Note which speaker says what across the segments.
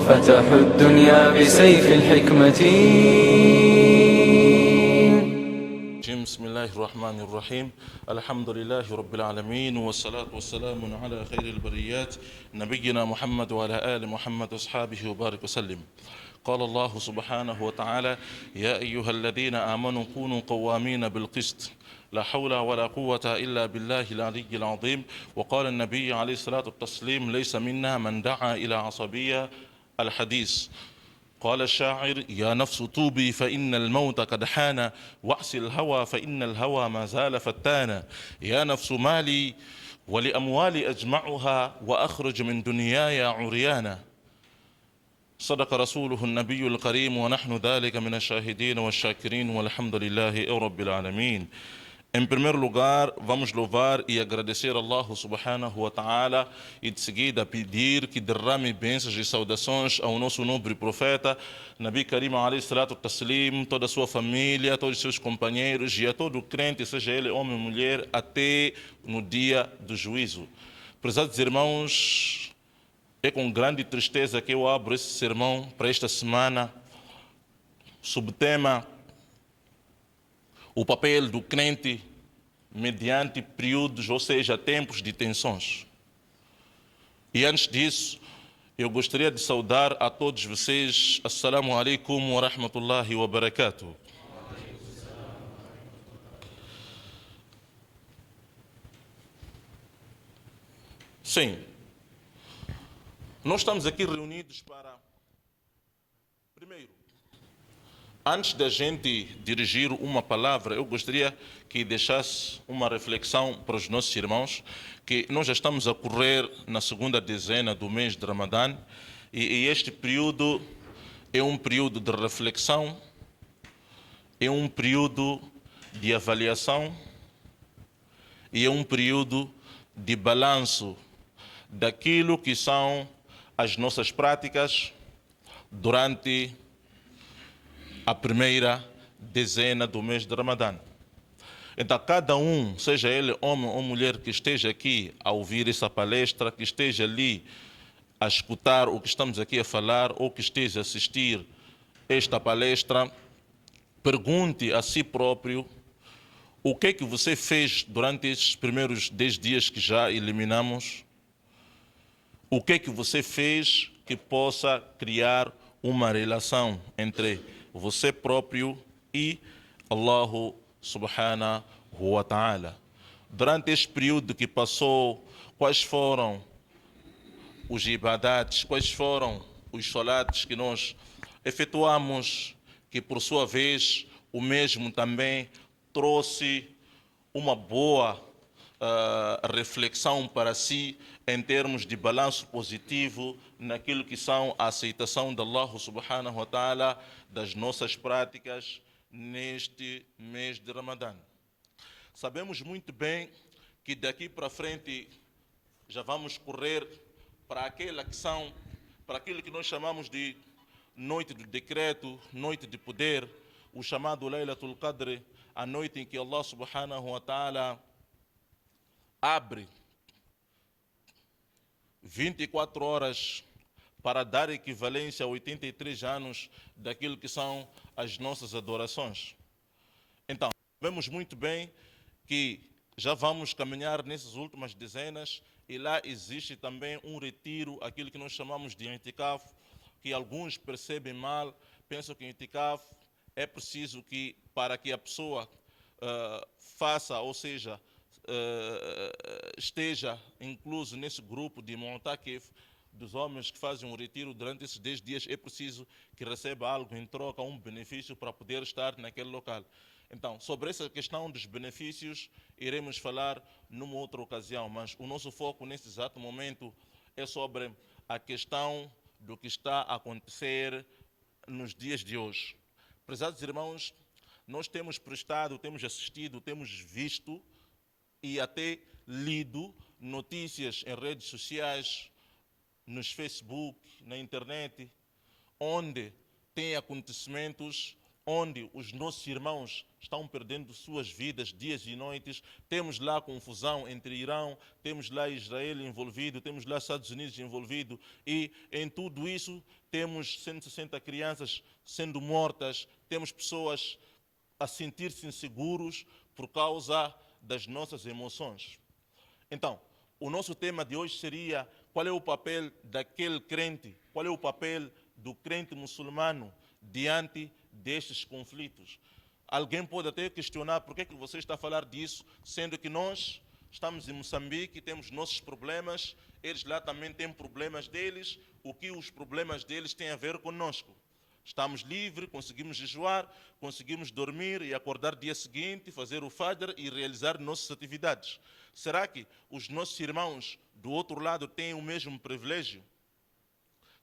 Speaker 1: فتحوا الدنيا بسيف الحكمة.
Speaker 2: بسم الله الرحمن الرحيم. الحمد لله رب العالمين، والصلاة والسلام على خير البريات نبينا محمد وعلى آل محمد وأصحابه وبارك وسلم. قال الله سبحانه وتعالى: يا أيها الذين آمنوا كونوا قوامين بالقسط لا حول ولا قوة إلا بالله العلي العظيم. وقال النبي عليه الصلاة والتسليم: ليس منا من دعا إلى عصبية الحديث. قال الشاعر: يا نفس طوبي فإن الموت قد حان، واعص الهوى فإن الهوى ما زال فتانا. يا نفس مالي ولأموالي أجمعها، وأخرج من دنياي عريانا. صدق رسوله النبي الكريم، ونحن ذلك من الشاهدين والشاكرين، والحمد لله رب العالمين. Em primeiro lugar, vamos louvar e agradecer a Allah subhanahu wa ta'ala e de seguida pedir que derrame bênçãos e saudações ao nosso nobre profeta, Nabi Karim alayhi salatu taslim, toda a sua família, todos os seus companheiros e a todo crente, seja ele homem ou mulher, até no dia do juízo. Prezados irmãos, é com grande tristeza que eu abro esse sermão para esta semana, subtema: o papel do crente mediante períodos, ou seja, tempos de tensões. E antes disso, eu gostaria de saudar a todos vocês: Assalamu alaikum wa rahmatullahi wa barakatuh. Sim, nós estamos aqui reunidos para, primeiro, antes da gente dirigir uma palavra, eu gostaria que deixasse uma reflexão para os nossos irmãos, que nós já estamos a correr na segunda dezena do mês de Ramadã, e este período é um período de reflexão, é um período de avaliação e é um período de balanço daquilo que são as nossas práticas durante a primeira dezena do mês de Ramadã. Então, cada um, seja ele homem ou mulher, que esteja aqui a ouvir essa palestra, que esteja ali a escutar o que estamos aqui a falar, ou que esteja a assistir esta palestra, pergunte a si próprio o que é que você fez durante esses primeiros 10 dias que já eliminamos, o que é que você fez que possa criar uma relação entre você próprio e Allah subhanahu wa ta'ala. Durante este período que passou, quais foram os ibadats, quais foram os salates que nós efetuamos, que por sua vez o mesmo também trouxe uma boa reflexão para si em termos de balanço positivo naquilo que são a aceitação de Allah subhanahu wa ta'ala das nossas práticas neste mês de Ramadã. Sabemos muito bem que daqui para frente já vamos correr para aquilo que nós chamamos de noite do decreto, noite de poder, o chamado Laylatul Qadr, a noite em que Allah subhanahu wa ta'ala abre 24 horas para dar equivalência a 83 anos daquilo que são as nossas adorações. Então, sabemos muito bem que já vamos caminhar nessas últimas dezenas e lá existe também um retiro, aquilo que nós chamamos de itikaf, que alguns percebem mal, pensam que itikaf é preciso que, para que a pessoa faça, ou seja, esteja incluso nesse grupo de Mu'takif, dos homens que fazem um retiro durante esses 10 dias, é preciso que receba algo em troca, um benefício para poder estar naquele local. Então, sobre essa questão dos benefícios, iremos falar numa outra ocasião, mas o nosso foco nesse exato momento é sobre a questão do que está a acontecer nos dias de hoje. Prezados irmãos, nós temos prestado, temos assistido, temos visto e até lido notícias em redes sociais, nos Facebook, na internet, onde tem acontecimentos onde os nossos irmãos estão perdendo suas vidas dias e noites. Temos lá confusão entre Irão, temos lá Israel envolvido, temos lá Estados Unidos envolvido, e em tudo isso temos 160 crianças sendo mortas, temos pessoas a sentir-se inseguros por causa das nossas emoções. Então, o nosso tema de hoje seria: qual é o papel daquele crente, qual é o papel do crente muçulmano diante destes conflitos? Alguém pode até questionar por que você está a falar disso, sendo que nós estamos em Moçambique, temos nossos problemas, eles lá também têm problemas deles. O que os problemas deles têm a ver conosco? Estamos livres, conseguimos jejuar, conseguimos dormir e acordar dia seguinte, fazer o Fajr e realizar nossas atividades. Será que os nossos irmãos do outro lado têm o mesmo privilégio?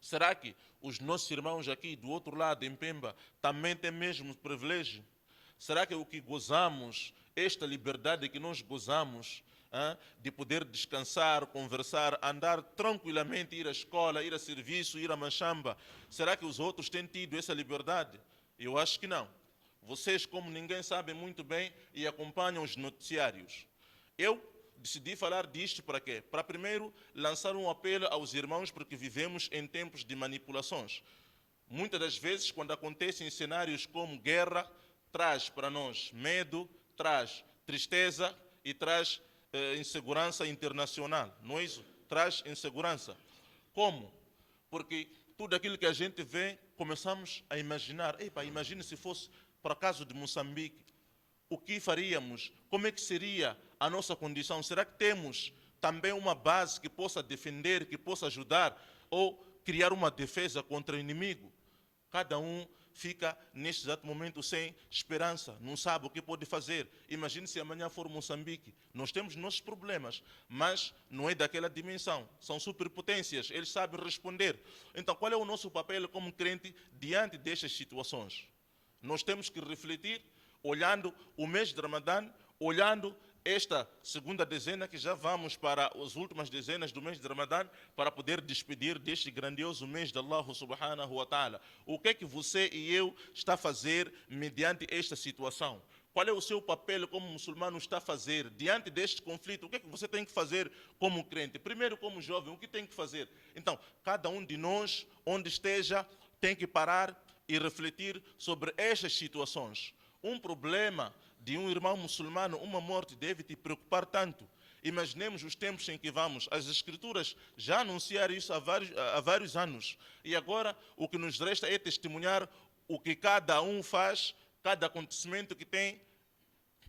Speaker 2: Será que os nossos irmãos aqui do outro lado, em Pemba, também têm o mesmo privilégio? Será que o que gozamos, esta liberdade que nós gozamos, de poder descansar, conversar, andar tranquilamente, ir à escola, ir a serviço, ir a machamba, será que os outros têm tido essa liberdade? Eu acho que não. Vocês, como ninguém, sabem muito bem e acompanham os noticiários. Eu decidi falar disto para quê? Para primeiro lançar um apelo aos irmãos, porque vivemos em tempos de manipulações. Muitas das vezes, quando acontecem cenários como guerra, traz para nós medo, traz tristeza e traz insegurança internacional. Não é isso? Traz insegurança. Como? Porque tudo aquilo que a gente vê, começamos a imaginar. Imagine se fosse para o caso de Moçambique. O que faríamos? Como é que seria a nossa condição? Será que temos também uma base que possa defender, que possa ajudar, ou criar uma defesa contra o inimigo? Cada um fica neste exato momento sem esperança, não sabe o que pode fazer. Imagine se amanhã for Moçambique. Nós temos nossos problemas, mas não é daquela dimensão. São superpotências, eles sabem responder. Então, qual é o nosso papel como crente diante destas situações? Nós temos que refletir, olhando o mês de Ramadã, olhando esta segunda dezena, que já vamos para as últimas dezenas do mês de Ramadã, para poder despedir deste grandioso mês de Allah subhanahu wa ta'ala. O que é que você e eu está a fazer mediante esta situação? Qual é o seu papel como muçulmano está a fazer diante deste conflito? O que é que você tem que fazer como crente? Primeiro, como jovem, o que tem que fazer? Então, cada um de nós, onde esteja, tem que parar e refletir sobre estas situações. Um problema de um irmão muçulmano, uma morte, deve te preocupar tanto. Imaginemos os tempos em que vamos. As Escrituras já anunciaram isso há vários anos. E agora o que nos resta é testemunhar o que cada um faz, cada acontecimento que tem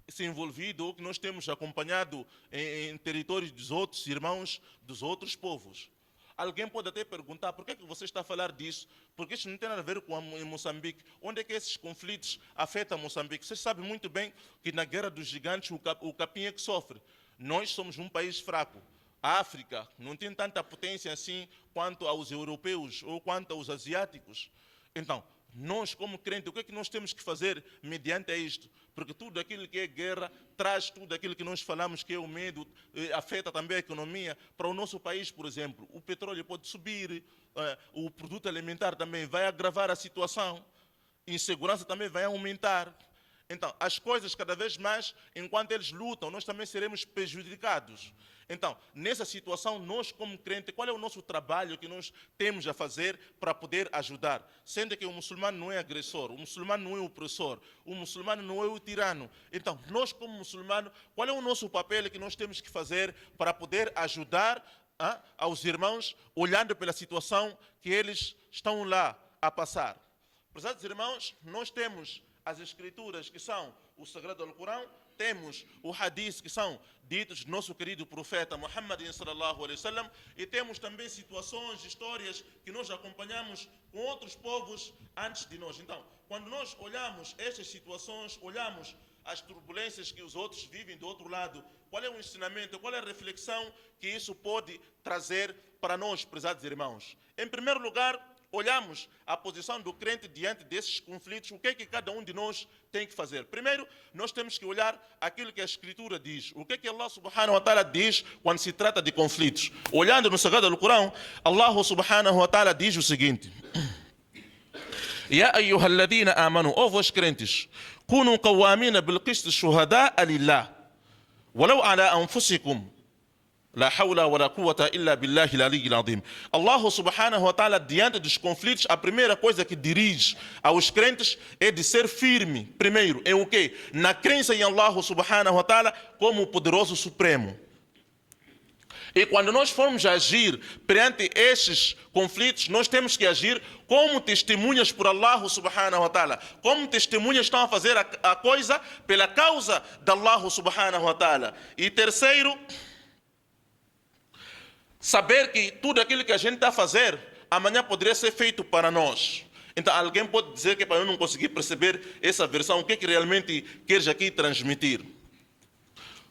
Speaker 2: se envolvido ou que nós temos acompanhado em territórios dos outros irmãos, dos outros povos. Alguém pode até perguntar: por que você está a falar disso? Porque isso não tem nada a ver com em Moçambique. Onde é que esses conflitos afetam Moçambique? Vocês sabem muito bem que na Guerra dos Gigantes o capim é que sofre. Nós somos um país fraco. A África não tem tanta potência assim quanto aos europeus ou quanto aos asiáticos. Então, nós como crentes, o que é que nós temos que fazer mediante isto? Porque tudo aquilo que é guerra traz tudo aquilo que nós falamos que é o medo, afeta também a economia. Para o nosso país, por exemplo, o petróleo pode subir, o produto alimentar também vai agravar a situação, insegurança também vai aumentar. Então, as coisas cada vez mais, enquanto eles lutam, nós também seremos prejudicados. Então, nessa situação, nós como crentes, qual é o nosso trabalho que nós temos a fazer para poder ajudar? Sendo que o muçulmano não é agressor, o muçulmano não é opressor, o muçulmano não é o tirano. Então, nós como muçulmano, qual é o nosso papel que nós temos que fazer para poder ajudar aos irmãos, olhando pela situação que eles estão lá a passar? Prezados irmãos, nós temos as Escrituras, que são o Sagrado Alcorão, temos o Hadith, que são ditos do nosso querido profeta Muhammad sallallahu alaihi wasallam, e temos também situações, histórias que nós acompanhamos com outros povos antes de nós. Então, quando nós olhamos estas situações, olhamos as turbulências que os outros vivem do outro lado, qual é o ensinamento, qual é a reflexão que isso pode trazer para nós, prezados irmãos? Em primeiro lugar, olhamos a posição do crente diante desses conflitos, o que é que cada um de nós tem que fazer? Primeiro, nós temos que olhar aquilo que a Escritura diz. O que é que Allah subhanahu wa ta'ala diz quando se trata de conflitos? Olhando no Sagrado Alcorão, Allah subhanahu wa ta'ala diz o seguinte: يا أيها الذين آمنوا أو vós crentes كونوا قوامين بالقسط شهداء لله ولو على أنفسكم لا حول ولا قوة إلا بالله العلي العظيم. Allah subhanahu wa ta'ala, diante dos conflitos, a primeira coisa que dirige aos crentes é de ser firme, primeiro, em o quê? Na crença em Allah subhanahu wa ta'ala como o poderoso supremo. E quando nós formos agir perante estes conflitos, nós temos que agir como testemunhas por Allah subhanahu wa ta'ala. Como testemunhas estão a fazer a coisa pela causa de Allah subhanahu wa ta'ala. E terceiro, saber que tudo aquilo que a gente está a fazer, amanhã poderia ser feito para nós. Então alguém pode dizer que para eu não conseguir perceber essa versão, o que realmente queres aqui transmitir?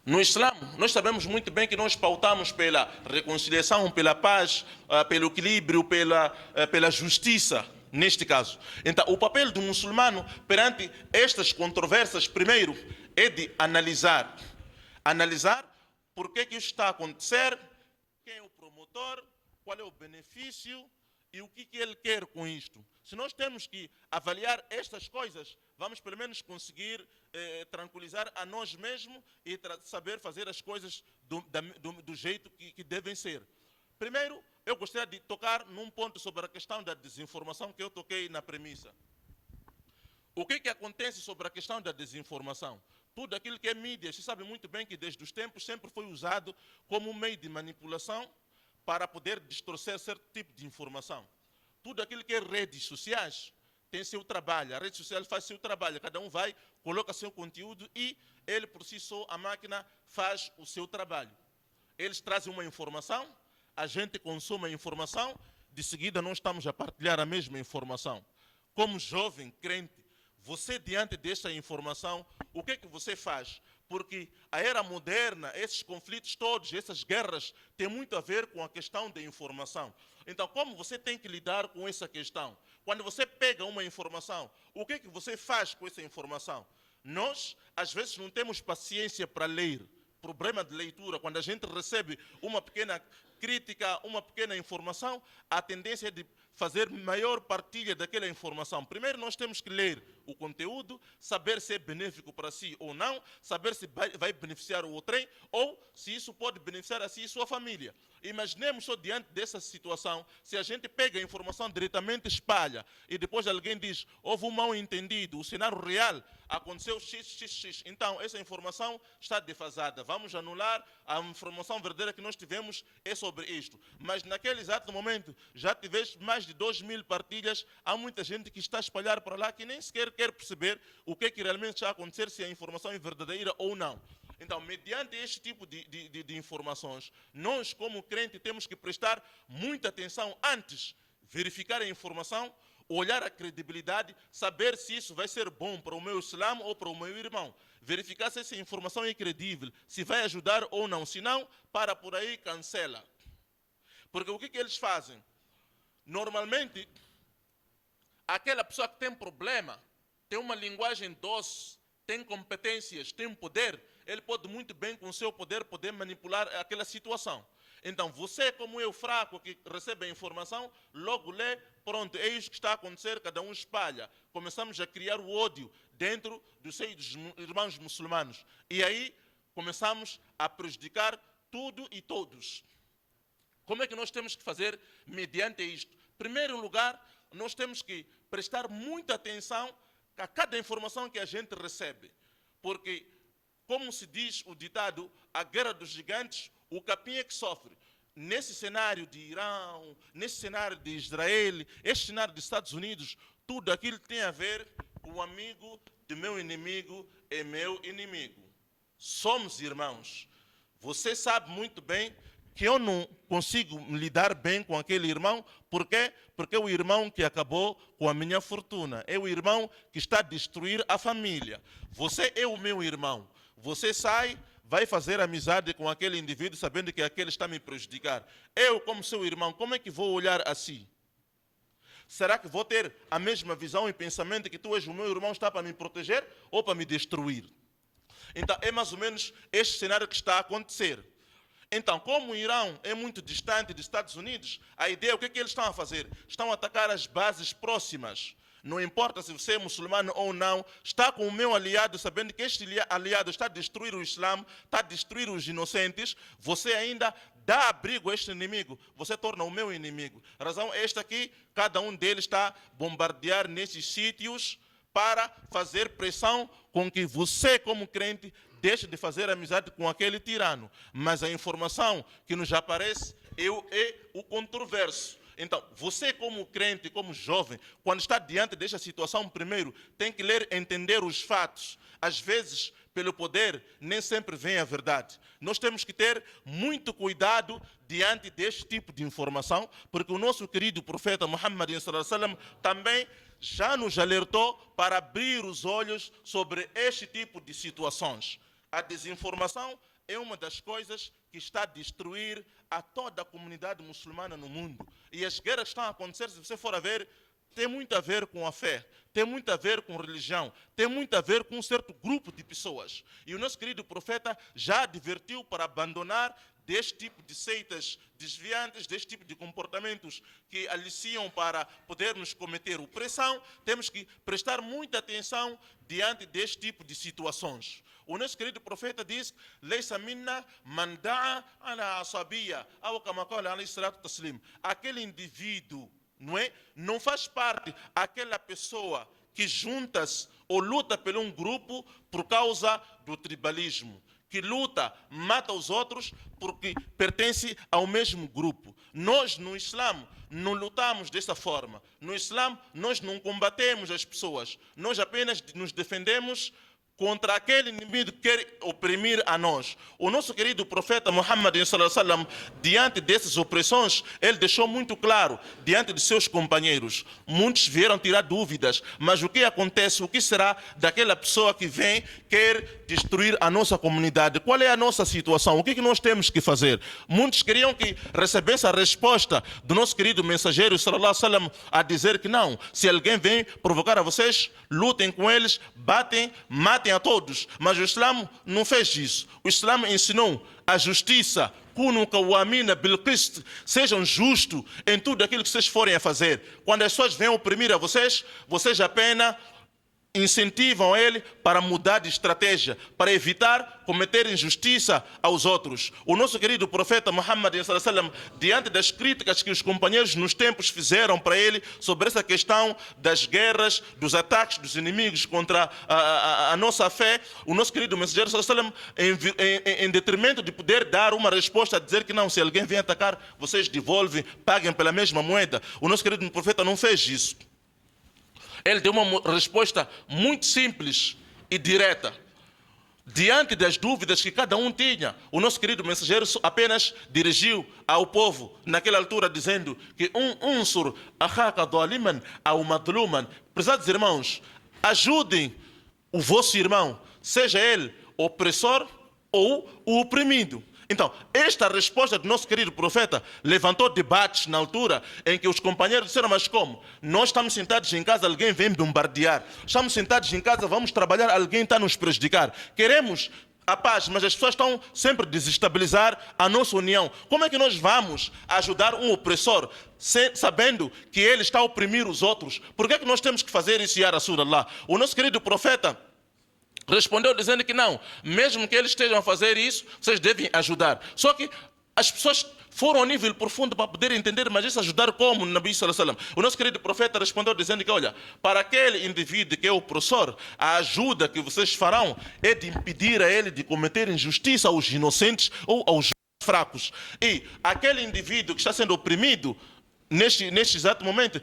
Speaker 2: No Islã, nós sabemos muito bem que nós pautamos pela reconciliação, pela paz, pelo equilíbrio, pela justiça, neste caso. Então, o papel do muçulmano perante estas controvérsias, primeiro, é de analisar. Analisar por que isso está a acontecer, quem é o promotor, qual é o benefício e o que ele quer com isto. Se nós temos que avaliar estas coisas, vamos pelo menos conseguir tranquilizar a nós mesmos e saber fazer as coisas do jeito que devem ser. Primeiro, eu gostaria de tocar num ponto sobre a questão da desinformação que eu toquei na premissa. O que acontece sobre a questão da desinformação? Tudo aquilo que é mídia, se sabe muito bem que desde os tempos sempre foi usado como um meio de manipulação para poder distorcer certo tipo de informação. Tudo aquilo que é redes sociais tem seu trabalho, a rede social faz seu trabalho, cada um vai, coloca seu conteúdo e ele por si só, a máquina faz o seu trabalho. Eles trazem uma informação, a gente consome a informação, de seguida nós estamos a partilhar a mesma informação. Como jovem crente, você diante desta informação, o que você faz? Porque a era moderna, esses conflitos todos, essas guerras, têm muito a ver com a questão da informação. Então, como você tem que lidar com essa questão? Quando você pega uma informação, o que você faz com essa informação? Nós, às vezes, não temos paciência para ler. Problema de leitura, quando a gente recebe uma pequena crítica, uma pequena informação, a tendência é de fazer maior partilha daquela informação. Primeiro nós temos que ler o conteúdo, saber se é benéfico para si ou não, saber se vai beneficiar o outrem ou se isso pode beneficiar a si e sua família. Imaginemos só diante dessa situação, se a gente pega a informação diretamente, espalha e depois alguém diz, houve um mal entendido, o cenário real aconteceu XXX, então essa informação está defasada, vamos anular, a informação verdadeira que nós tivemos é sobre isto. Mas naquele exato momento já tiveste mais de 2.000 partilhas, há muita gente que está a espalhar para lá que nem sequer quer perceber o que realmente está a acontecer, se a informação é verdadeira ou não. Então, mediante este tipo de informações, nós como crente temos que prestar muita atenção antes, verificar a informação, olhar a credibilidade, saber se isso vai ser bom para o meu Islã ou para o meu irmão. Verificar se essa informação é credível, se vai ajudar ou não. Se não, para por aí, cancela. Porque o que eles fazem? Normalmente, aquela pessoa que tem problema, tem uma linguagem doce, tem competências, tem poder, ele pode muito bem com o seu poder manipular aquela situação. Então você, como eu, fraco, que recebe a informação, logo lê, pronto, é isso que está a acontecer, cada um espalha. Começamos a criar o ódio dentro do seio dos irmãos muçulmanos. E aí começamos a prejudicar tudo e todos. Como é que nós temos que fazer mediante isto? Em primeiro lugar, nós temos que prestar muita atenção a cada informação que a gente recebe. Porque, como se diz o ditado, a guerra dos gigantes, o capim é que sofre. Nesse cenário de Irão, nesse cenário de Israel, este cenário dos Estados Unidos, tudo aquilo tem a ver com o amigo de meu inimigo é meu inimigo. Somos irmãos. Você sabe muito bem que eu não consigo lidar bem com aquele irmão. Por quê? Porque é o irmão que acabou com a minha fortuna. É o irmão que está a destruir a família. Você é o meu irmão. Você sai, vai fazer amizade com aquele indivíduo sabendo que aquele está a me prejudicar. Eu, como seu irmão, como é que vou olhar assim? Será que vou ter a mesma visão e pensamento que tu és o meu irmão, está para me proteger ou para me destruir? Então, é mais ou menos este cenário que está a acontecer. Então, como o Irão é muito distante dos Estados Unidos, a ideia, o que eles estão a fazer? Estão a atacar as bases próximas. Não importa se você é muçulmano ou não, está com o meu aliado, sabendo que este aliado está a destruir o Islã, está a destruir os inocentes, você ainda dá abrigo a este inimigo, você torna o meu inimigo. A razão é esta aqui, cada um deles está a bombardear nesses sítios para fazer pressão com que você, como crente, deixe de fazer amizade com aquele tirano. Mas a informação que nos aparece é o controverso. Então, você como crente, como jovem, quando está diante desta situação, primeiro, tem que ler, entender os fatos. Às vezes, pelo poder, nem sempre vem a verdade. Nós temos que ter muito cuidado diante deste tipo de informação, porque o nosso querido profeta Muhammad também já nos alertou para abrir os olhos sobre este tipo de situações. A desinformação é uma das coisas que está a destruir a toda a comunidade muçulmana no mundo. E as guerras estão a acontecer, se você for a ver, tem muito a ver com a fé, tem muito a ver com religião, tem muito a ver com um certo grupo de pessoas. E o nosso querido profeta já advertiu para abandonar deste tipo de seitas desviantes, deste tipo de comportamentos que aliciam para podermos cometer opressão. Temos que prestar muita atenção diante deste tipo de situações. O nosso querido profeta diz: "Leisa minna man da'a ala asabiyya", ou kama qala alayhi salatu taslim. Aquele indivíduo, não faz parte aquela pessoa que junta-se ou luta por um grupo por causa do tribalismo, que luta, mata os outros porque pertence ao mesmo grupo. Nós, no Islã, não lutamos dessa forma. No Islã, nós não combatemos as pessoas. Nós apenas nos defendemos contra aquele inimigo que quer oprimir a nós. O nosso querido profeta Muhammad, diante dessas opressões, ele deixou muito claro, diante de seus companheiros. Muitos vieram tirar dúvidas, mas o que acontece, o que será daquela pessoa que vem, quer destruir a nossa comunidade? Qual é a nossa situação? O que nós temos que fazer? Muitos queriam que recebesse a resposta do nosso querido mensageiro, a dizer que não, se alguém vem provocar a vocês, lutem com eles, batem, matem a todos. Mas o Islã não fez isso. O Islã ensinou a justiça. Sejam justos em tudo aquilo que vocês forem a fazer. Quando as pessoas vêm oprimir a vocês, vocês apenas incentivam ele para mudar de estratégia, para evitar cometer injustiça aos outros. O nosso querido profeta Muhammad, diante das críticas que os companheiros nos tempos fizeram para ele sobre essa questão das guerras, dos ataques dos inimigos contra a nossa fé, o nosso querido mensageiro, em detrimento de poder dar uma resposta, a dizer que não, se alguém vem atacar, vocês devolvem, paguem pela mesma moeda. O nosso querido profeta não fez isso. Ele deu uma resposta muito simples e direta. Diante das dúvidas que cada um tinha, o nosso querido mensageiro apenas dirigiu ao povo, naquela altura, dizendo que unsur akhaka dhaliman aw madluman. Prezados irmãos, ajudem o vosso irmão, seja ele opressor ou o oprimido. Então, esta resposta do nosso querido profeta levantou debates na altura em que os companheiros disseram: mas como? Nós estamos sentados em casa, alguém vem bombardear. Estamos sentados em casa, vamos trabalhar, alguém está a nos prejudicar. Queremos a paz, mas as pessoas estão sempre a desestabilizar a nossa união. Como é que nós vamos ajudar um opressor, sabendo que ele está a oprimir os outros? Por que é que nós temos que fazer isso, ya Rasulallah? O nosso querido profeta respondeu dizendo que não, mesmo que eles estejam a fazer isso, vocês devem ajudar. Só que as pessoas foram ao nível profundo para poder entender, mas isso ajudar como? Nabi sallallahu alaihi wasallam. O nosso querido profeta respondeu dizendo que, olha, para aquele indivíduo que é opressor, a ajuda que vocês farão é de impedir a ele de cometer injustiça aos inocentes ou aos fracos. E aquele indivíduo que está sendo oprimido, neste exato momento,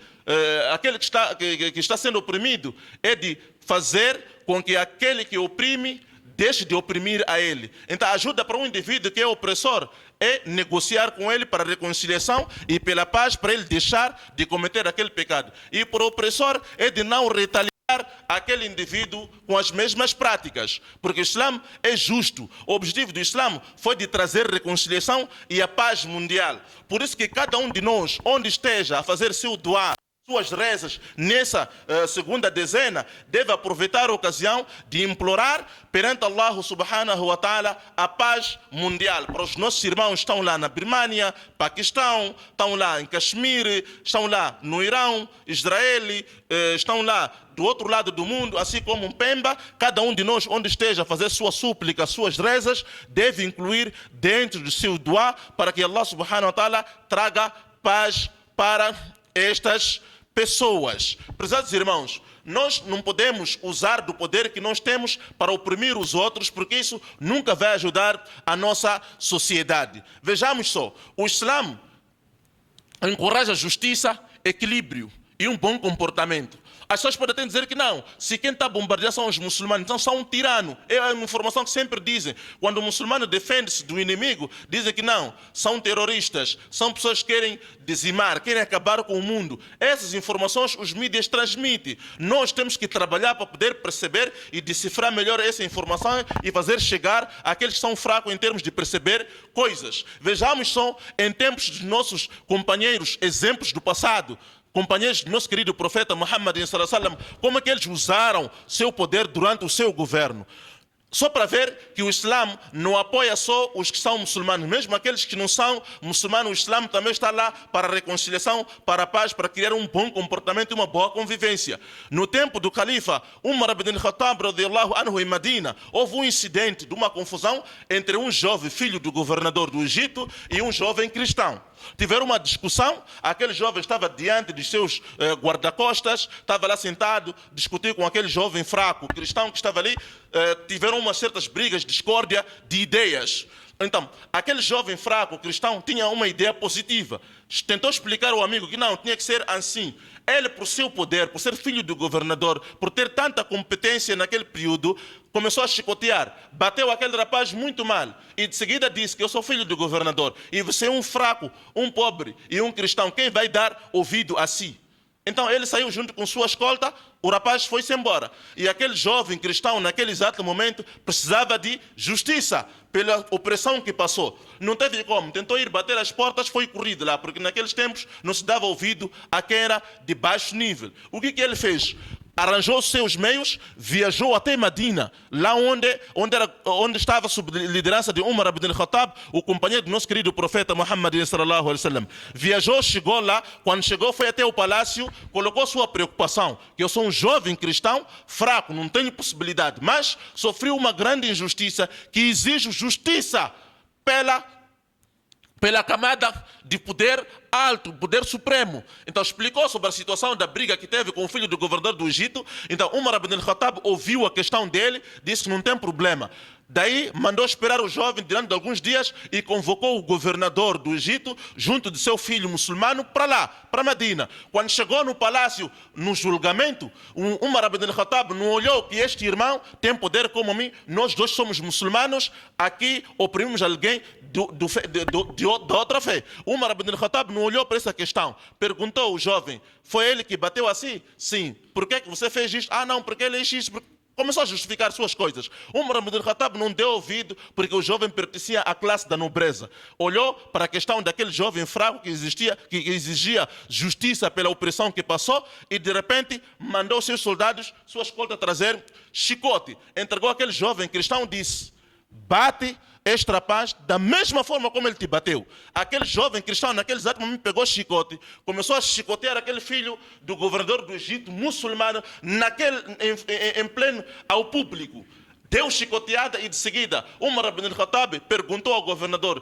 Speaker 2: aquele que está sendo oprimido, é de fazer com que aquele que oprime deixe de oprimir a ele. Então, a ajuda para um indivíduo que é opressor é negociar com ele para a reconciliação e pela paz, para ele deixar de cometer aquele pecado. E para o opressor é de não retaliar aquele indivíduo com as mesmas práticas, porque o Islã é justo. O objetivo do Islã foi de trazer reconciliação e a paz mundial. Por isso que cada um de nós, onde esteja a fazer seu doar, suas rezas nessa segunda dezena, deve aproveitar a ocasião de implorar perante Allah subhanahu wa ta'ala a paz mundial. Para os nossos irmãos que estão lá na Birmânia, Paquistão, estão lá em Caxemire, estão lá no Irão, Israel, estão lá do outro lado do mundo, assim como em Pemba, cada um de nós, onde esteja a fazer sua súplica, suas rezas, deve incluir dentro do seu dua para que Allah subhanahu wa ta'ala traga paz para estas pessoas. Prezados irmãos, nós não podemos usar do poder que nós temos para oprimir os outros, porque isso nunca vai ajudar a nossa sociedade. Vejamos só, o Islã encoraja justiça, equilíbrio e um bom comportamento. As pessoas podem até dizer que não, se quem está bombardeando são os muçulmanos, então são um tirano. É uma informação que sempre dizem. Quando o muçulmano defende-se do inimigo, dizem que não, são terroristas, são pessoas que querem dizimar, querem acabar com o mundo. Essas informações os mídias transmitem. Nós temos que trabalhar para poder perceber e decifrar melhor essa informação e fazer chegar àqueles que são fracos em termos de perceber coisas. Vejamos só, em tempos dos nossos companheiros, exemplos do passado, companheiros do nosso querido profeta Muhammad, como é que eles usaram seu poder durante o seu governo. Só para ver que o Islã não apoia só os que são muçulmanos, mesmo aqueles que não são muçulmanos, o Islã também está lá para a reconciliação, para a paz, para criar um bom comportamento e uma boa convivência. No tempo do califa Umar ibn Khattab radiyallahu anhu em Medina, houve um incidente de uma confusão entre um jovem filho do governador do Egito e um jovem cristão. Tiveram uma discussão, aquele jovem estava diante de seus guarda-costas, estava lá sentado, discutiu com aquele jovem fraco cristão que estava ali, tiveram umas certas brigas, discórdia de ideias. Então, aquele jovem fraco cristão tinha uma ideia positiva. Tentou explicar ao amigo que não, tinha que ser assim. Ele, por seu poder, por ser filho do governador, por ter tanta competência naquele período, começou a chicotear. Bateu aquele rapaz muito mal. E de seguida disse que eu sou filho do governador. E você é um fraco, um pobre e um cristão. Quem vai dar ouvido a si? Então ele saiu junto com sua escolta, o rapaz foi-se embora. E aquele jovem cristão, naquele exato momento, precisava de justiça pela opressão que passou. Não teve como, tentou ir bater as portas, foi corrido lá, porque naqueles tempos não se dava ouvido a quem era de baixo nível. O que ele fez? Arranjou seus meios, viajou até Medina, lá onde estava sob liderança de Umar ibn Khattab, o companheiro do nosso querido profeta Muhammad sallallahu alaihi wasallam. Viajou, chegou lá, quando chegou foi até o palácio, colocou sua preocupação, que eu sou um jovem cristão, fraco, não tenho possibilidade, mas sofri uma grande injustiça que exige justiça pela camada de poder alto, poder supremo. Então explicou sobre a situação da briga que teve com o filho do governador do Egito. Então Umar ibn Khattab ouviu a questão dele, disse que não tem problema. Daí mandou esperar o jovem durante alguns dias e convocou o governador do Egito junto de seu filho muçulmano para lá, para Medina. Quando chegou no palácio, no julgamento, Umar ibn Khattab não olhou que este irmão tem poder como mim, nós dois somos muçulmanos, aqui oprimimos alguém de outra fé. Umar ibn Khattab não olhou para essa questão. Perguntou ao jovem, foi ele que bateu assim? Sim. Por que você fez isto? Ah não, porque ele fez isto. Começou a justificar suas coisas. Umar ibn Khattab não deu ouvido porque o jovem pertencia à classe da nobreza. Olhou para a questão daquele jovem fraco que exigia justiça pela opressão que passou e de repente mandou seus soldados, sua escolta trazer chicote. Entregou aquele jovem cristão e disse, bate este rapaz da mesma forma como ele te bateu. Aquele jovem cristão naquele exato momento pegou chicote, começou a chicotear aquele filho do governador do Egito, muçulmano, em pleno ao público. Deu chicoteada e de seguida Umar ibn Khattab perguntou ao governador,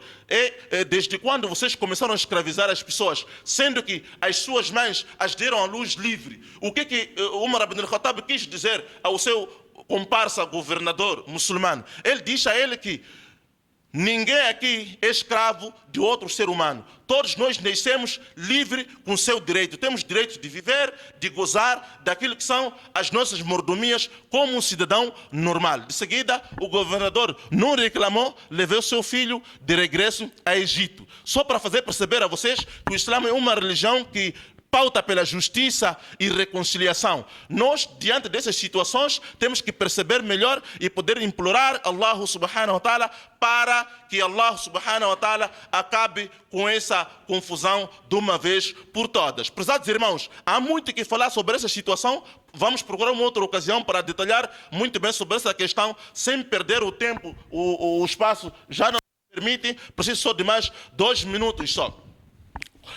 Speaker 2: desde quando vocês começaram a escravizar as pessoas, sendo que as suas mães as deram à luz livre? O que Umar ibn Khattab quis dizer ao seu comparsa governador muçulmano? Ele disse a ele que ninguém aqui é escravo de outro ser humano. Todos nós nascemos livres com seu direito. Temos direito de viver, de gozar daquilo que são as nossas mordomias como um cidadão normal. De seguida, o governador não reclamou, levou seu filho de regresso a Egito. Só para fazer perceber a vocês que o Islã é uma religião que pauta pela justiça e reconciliação. Nós, diante dessas situações, temos que perceber melhor e poder implorar Allah subhanahu wa ta'ala para que Allah subhanahu wa ta'ala acabe com essa confusão de uma vez por todas. Prezados irmãos, há muito que falar sobre essa situação. Vamos procurar uma outra ocasião para detalhar muito bem sobre essa questão, sem perder o tempo, o espaço já não permite. Preciso só de mais 2 minutos só.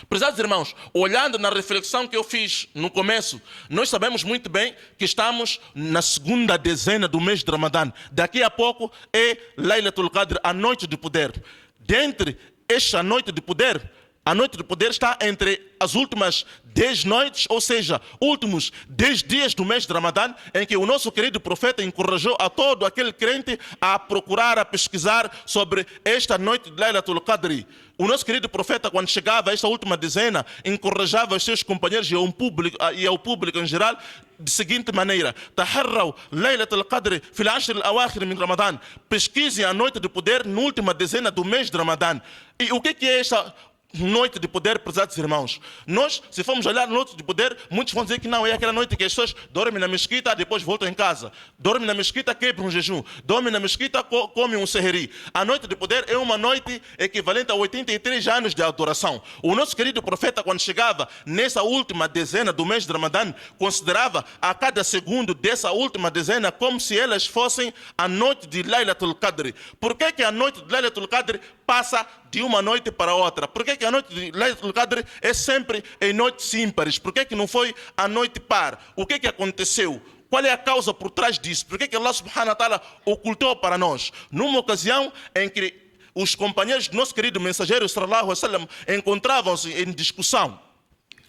Speaker 2: Prezados irmãos, olhando na reflexão que eu fiz no começo, nós sabemos muito bem que estamos na segunda dezena do mês de Ramadã. Daqui a pouco é Laylatul Qadr, a noite de poder. Dentre esta noite de poder, a noite de poder está entre as últimas 10 noites, ou seja, últimos 10 dias do mês de Ramadã, em que o nosso querido profeta encorajou a todo aquele crente a procurar, a pesquisar sobre esta noite de Laylatul Qadr. O nosso querido profeta, quando chegava a esta última dezena, encorajava os seus companheiros e ao público em geral, de seguinte maneira: Taharraw Laylatul Qadr fil ashr al-awakhir min Ramadan. Pesquisem a noite de poder na última dezena do mês de Ramadã. E o que é esta noite de poder, prezados irmãos? Nós, se formos olhar a noite de poder, muitos vão dizer que não, é aquela noite que as pessoas dormem na mesquita, depois voltam em casa. Dormem na mesquita, quebram um jejum. Dormem na mesquita, comem um seheri. A noite de poder é uma noite equivalente a 83 anos de adoração. O nosso querido profeta, quando chegava nessa última dezena do mês de Ramadã, considerava a cada segundo dessa última dezena como se elas fossem a noite de Laylatul Qadr. Por que a noite de Laylatul Qadr passa de uma noite para outra? Por que a noite de Laylatul Qadr é sempre em noites ímpares? Por que não foi a noite par? O que aconteceu? Qual é a causa por trás disso? Por que Allah subhanahu wa ta'ala ocultou para nós? Numa ocasião em que os companheiros do nosso querido mensageiro sallallahu alaihi wasallam encontravam-se em discussão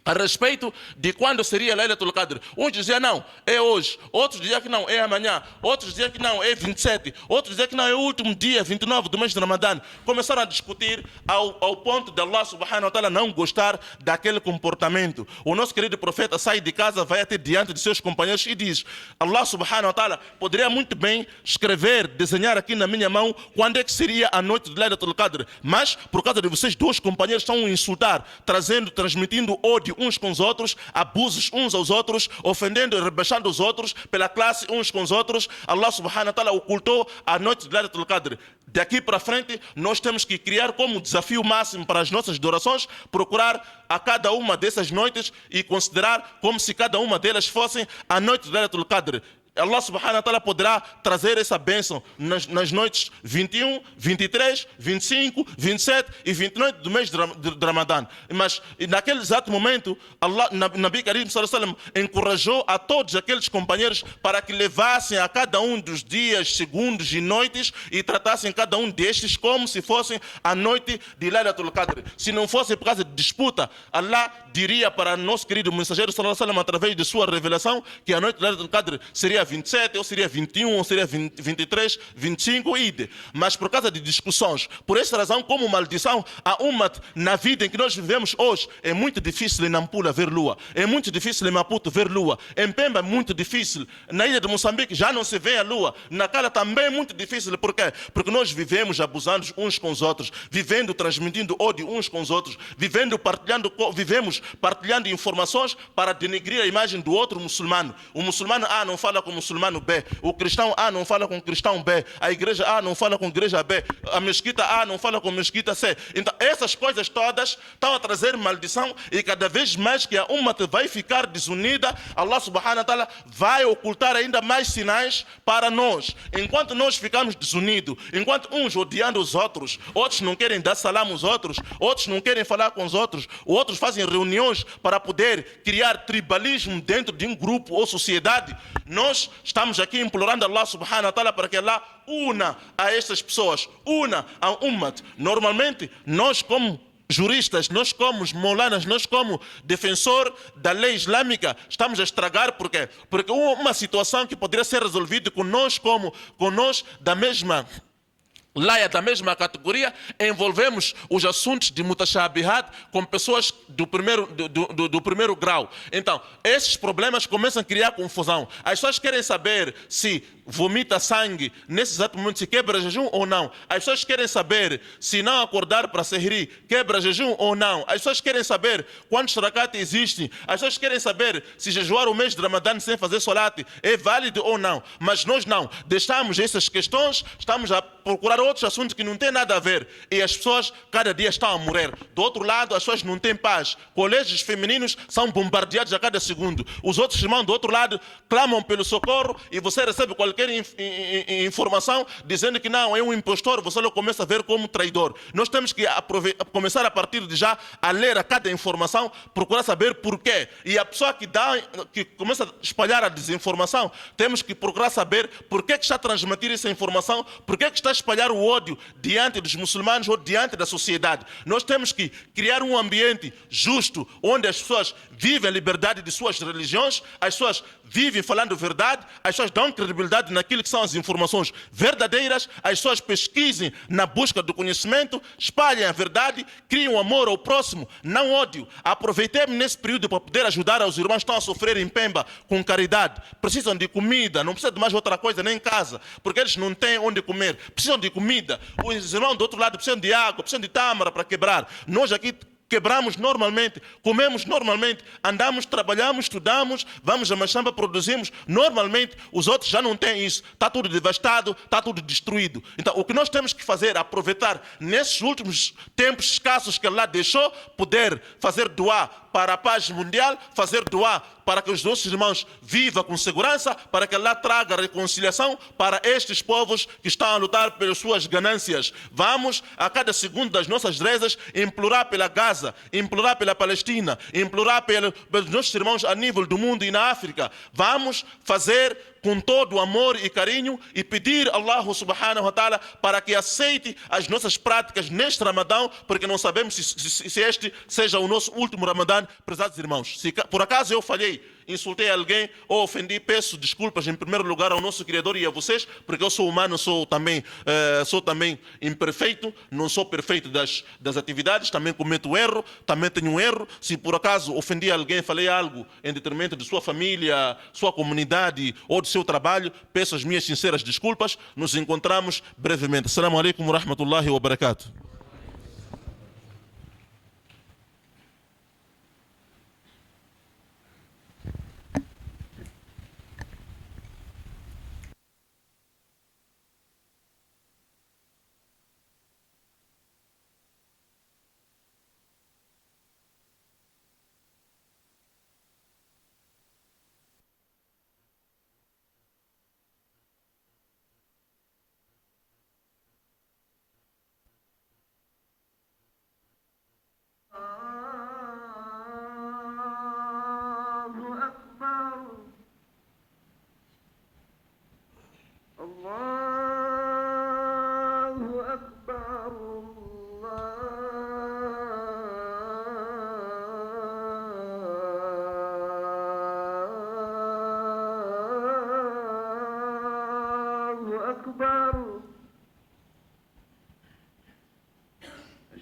Speaker 2: a respeito de quando seria Laylatul Qadr. Uns diziam não, é hoje. Outros diziam que não, é amanhã. Outros diziam que não, é 27. Outros diziam que não, é o último dia, 29 do mês de Ramadã. Começaram a discutir ao ponto de Allah subhanahu wa ta'ala não gostar daquele comportamento. O nosso querido profeta sai de casa, vai até diante de seus companheiros e diz: Allah subhanahu wa ta'ala poderia muito bem escrever, desenhar aqui na minha mão quando é que seria a noite de Laylatul Qadr. Mas, por causa de vocês, dois companheiros estão a insultar, transmitindo ódio uns com os outros, abusos uns aos outros, ofendendo e rebaixando os outros pela classe uns com os outros. Allah subhanahu wa ta'ala ocultou a noite de Laylatul Qadr. Daqui para frente, nós temos que criar como desafio máximo para as nossas orações, procurar a cada uma dessas noites e considerar como se cada uma delas fossem a noite de Laylatul Qadr. Allah subhanahu wa ta'ala poderá trazer essa bênção nas noites 21, 23, 25, 27 e 29 do mês de Ramadã. Mas naquele exato momento, Nabi Karim sallallahu alaihi wasallam encorajou a todos aqueles companheiros para que levassem a cada um dos dias, segundos e noites e tratassem cada um destes como se fossem a noite de Laylatul Qadr. Se não fosse por causa de disputa, Allah diria para nosso querido mensageiro sallallahu alaihi wasallam, através de sua revelação, que a noite de Laylatul Qadr seria 27, ou seria 21, ou seria 23, 25, ide. Mas por causa de discussões, por essa razão, como maldição, a Ummat, na vida em que nós vivemos hoje, é muito difícil em Nampula ver lua, é muito difícil em Maputo ver lua, em Pemba é muito difícil, na ilha de Moçambique já não se vê a lua, na Cala também é muito difícil. Por quê? Porque nós vivemos abusando uns com os outros, vivendo, transmitindo ódio uns com os outros, vivemos partilhando informações para denegrir a imagem do outro muçulmano. O muçulmano A não fala com o muçulmano B, o cristão A não fala com o cristão B, a igreja A não fala com a igreja B, a mesquita A não fala com a mesquita C. Então essas coisas todas estão a trazer maldição, e cada vez mais que a Ummat vai ficar desunida, Allah subhanahu wa ta'ala vai ocultar ainda mais sinais para nós. Enquanto nós ficamos desunidos, enquanto uns odiando os outros, outros não querem dar salam aos outros, outros não querem falar com os outros, outros fazem reuniões para poder criar tribalismo dentro de um grupo ou sociedade, nós estamos aqui implorando a Allah subhanahu wa ta'ala para que Allah una a estas pessoas, una a Ummat. Normalmente, nós como juristas, nós como molanas, nós como defensor da lei islâmica, estamos a estragar. Por quê? Porque uma situação que poderia ser resolvida com nós da mesma Lá é da mesma categoria, envolvemos os assuntos de mutashabihat com pessoas do primeiro grau. Então, esses problemas começam a criar confusão. As pessoas querem saber se vomita sangue nesse exato momento, se quebra jejum ou não. As pessoas querem saber se não acordar para sehri, quebra jejum ou não. As pessoas querem saber quantos rakat existem. As pessoas querem saber se jejuar o mês de Ramadã sem fazer solat é válido ou não. Mas nós não. Deixamos essas questões, estamos a procurar outros assuntos que não têm nada a ver. E as pessoas cada dia estão a morrer. Do outro lado, as pessoas não têm paz. Colégios femininos são bombardeados a cada segundo. Os outros irmãos do outro lado clamam pelo socorro e você recebe qualquer informação dizendo que não, é um impostor, você logo começa a ver como traidor. Nós temos que começar a partir de já a ler a cada informação, procurar saber porquê. E a pessoa que começa a espalhar a desinformação, temos que procurar saber porquê que está a transmitir essa informação, porquê que está a espalhar o ódio diante dos muçulmanos ou diante da sociedade. Nós temos que criar um ambiente justo, onde as pessoas vivem a liberdade de suas religiões, as pessoas vivem falando verdade, as pessoas dão credibilidade naquilo que são as informações verdadeiras, as pessoas pesquisem na busca do conhecimento, espalhem a verdade, criem amor ao próximo, não ódio. Aproveitemos nesse período para poder ajudar os irmãos que estão a sofrer em Pemba com caridade. Precisam de comida, não precisam de mais outra coisa, nem em casa, porque eles não têm onde comer. Precisam de comida. Os irmãos do outro lado precisam de água, precisam de tâmara para quebrar. Nós aqui quebramos normalmente, comemos normalmente, andamos, trabalhamos, estudamos, vamos a machamba, produzimos normalmente. Os outros já não têm isso, está tudo devastado, está tudo destruído. Então o que nós temos que fazer é aproveitar nesses últimos tempos escassos que Allah deixou, poder fazer doar para a paz mundial, fazer doar para que os nossos irmãos vivam com segurança, para que Allah traga reconciliação para estes povos que estão a lutar pelas suas ganâncias. Vamos a cada segundo das nossas rezas implorar pela Gaza, implorar pela Palestina, implorar pelos nossos irmãos a nível do mundo e na África. Vamos fazer com todo o amor e carinho e pedir a Allah subhanahu wa ta'ala para que aceite as nossas práticas neste Ramadão, porque não sabemos se este seja o nosso último Ramadão, prezados irmãos. Se por acaso eu falhei, insultei alguém ou ofendi, peço desculpas em primeiro lugar ao nosso Criador e a vocês, porque eu sou humano, sou também imperfeito, não sou perfeito das atividades, também cometo erro, também tenho um erro. Se por acaso ofendi alguém, falei algo em detrimento de sua família, sua comunidade ou do seu trabalho, peço as minhas sinceras desculpas. Nos encontramos brevemente. Assalamu alaikum wa rahmatullahi wa barakatuh.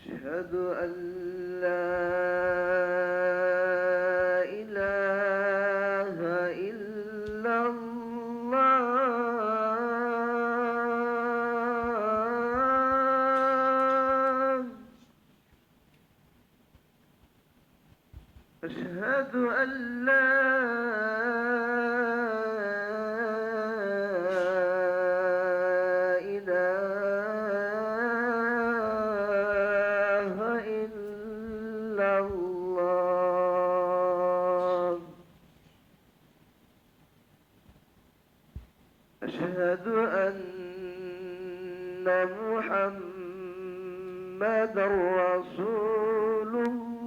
Speaker 3: أشهد أن لا إله إلا الله أشهد أن لا أشهد أن محمد رسول الله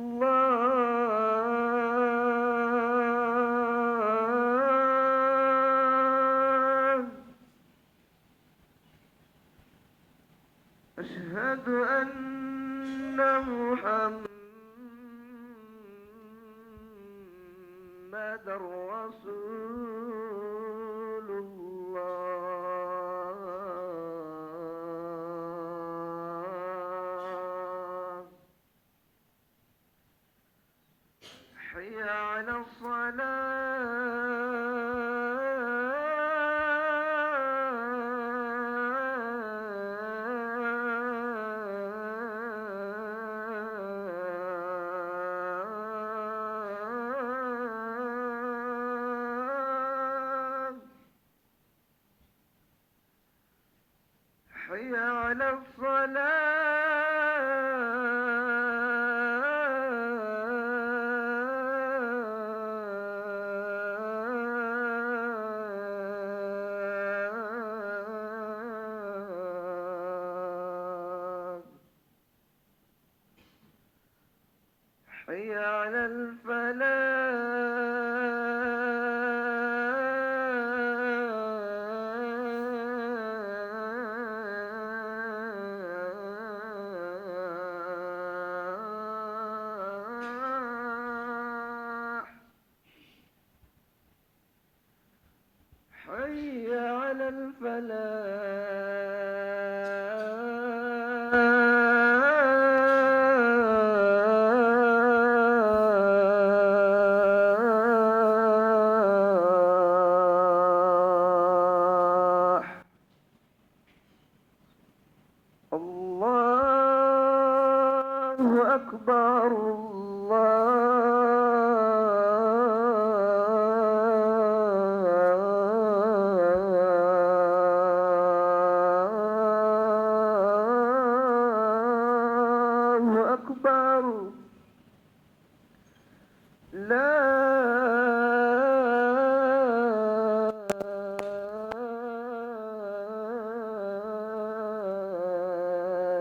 Speaker 3: أشهد أن محمد رسول الله حي على الصلاة حي على الفلاح حي على الفلاح الله أكبر الله أكبر لا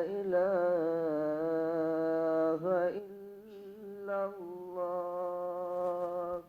Speaker 3: إله إلا الله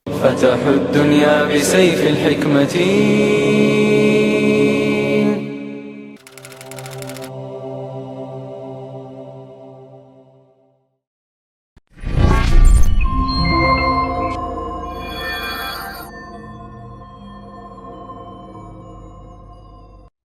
Speaker 1: فتحوا الدنيا بسيف الحكمة